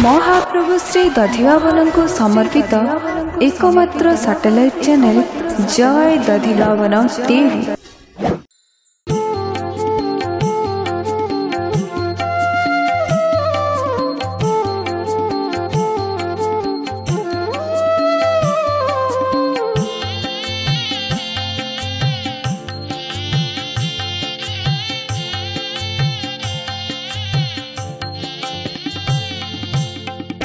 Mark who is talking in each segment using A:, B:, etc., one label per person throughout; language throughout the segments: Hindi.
A: महाप्रभु श्री दधिबाबन को समर्पित एकमात्र सैटेलाइट चैनल जय दधिबाबन टीवी।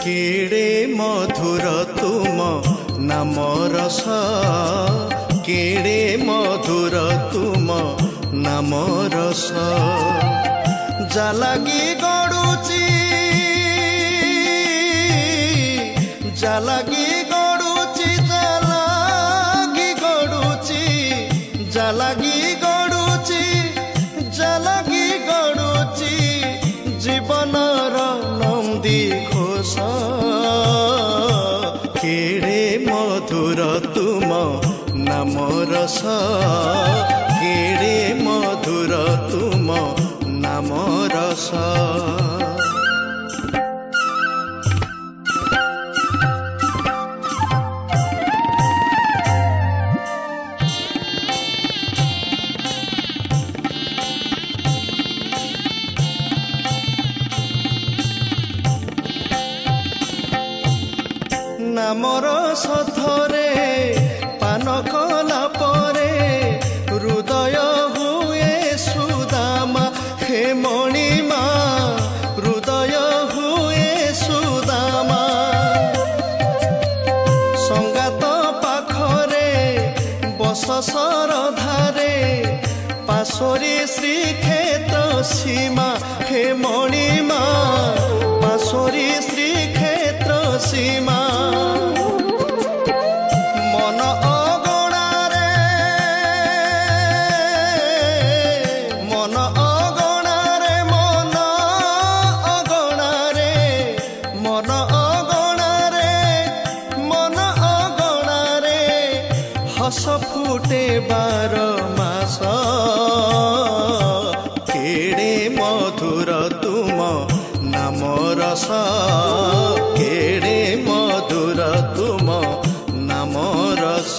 B: केड़े मधुर तुम नाम रस, केड़े मधुर तुम नाम रस, जालागी गड़ुची जालागी गड़ुची जालागी गड़ुची जालागी गड़ुची जालागी गड़ुची जीवनर नंदी घोष। केड़े मधुर तुम नाम रस, केड़े मधुर तुम नाम रस। नामर सथरे पान कला परे हृदय हुए सुदामा, हे मणिमा हृदय हुए सुदामा। संगात पाखरे बस सरधारे पाशोरी श्रीक्षेत्र सीमा, हे मणिमा पाशोरी श्रीक्षेत्र सीमा। मन अगणारे मन अगणारे मन अगणारे मन अगणारे मन अगणारे हस फुटे 12 मास। केड़े मधुर तुम नाम रस, केड़े मधुर तुम नाम रस।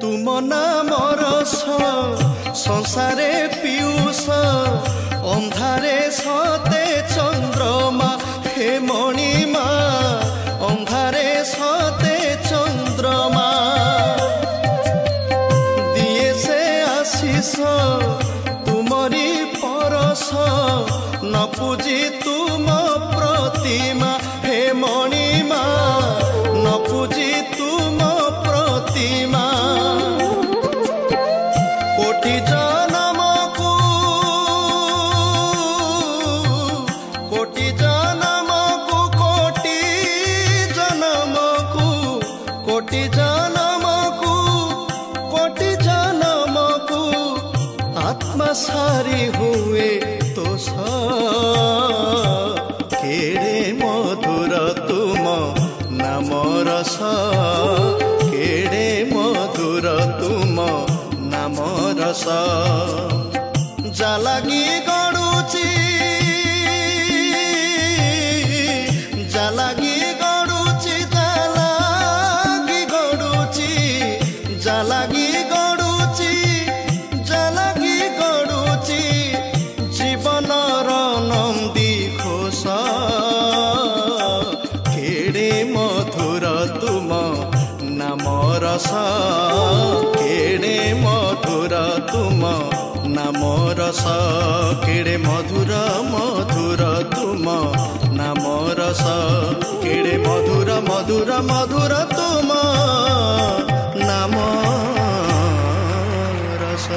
B: तुम नाम रस संसारे पीयूष, अंधारे सते चंद्रमा, हे मणिमा अंधारे सते चंद्रमा। दिए से आशीष तुमरी परस, न पूजी तुम प्रतिमा, हे मणिमा न पूजी तुम प्रतिमा। कोटि जन्मकु कोटि जन्मकु कोटि जन्मकु कोटि जन्मकु कोटि जन्मकु आत्मा सारी हुए तोष। केड़े मधुर तुम नाम रस, केड़े मधुर तुम नाम रस। जालागी गड़ुची जालागी गड़ुची जालागी गड़ुची जालागी गड़ुची जालागी गड़ुची जीवनर नंदी घोष। केड़े मधुर तुम नाम रस, केड़े मधुर तुम नाम रस, केड़े मधुर मधुर तुम नाम रस, केड़े मधुर मधुर मधुर तुम नाम रस।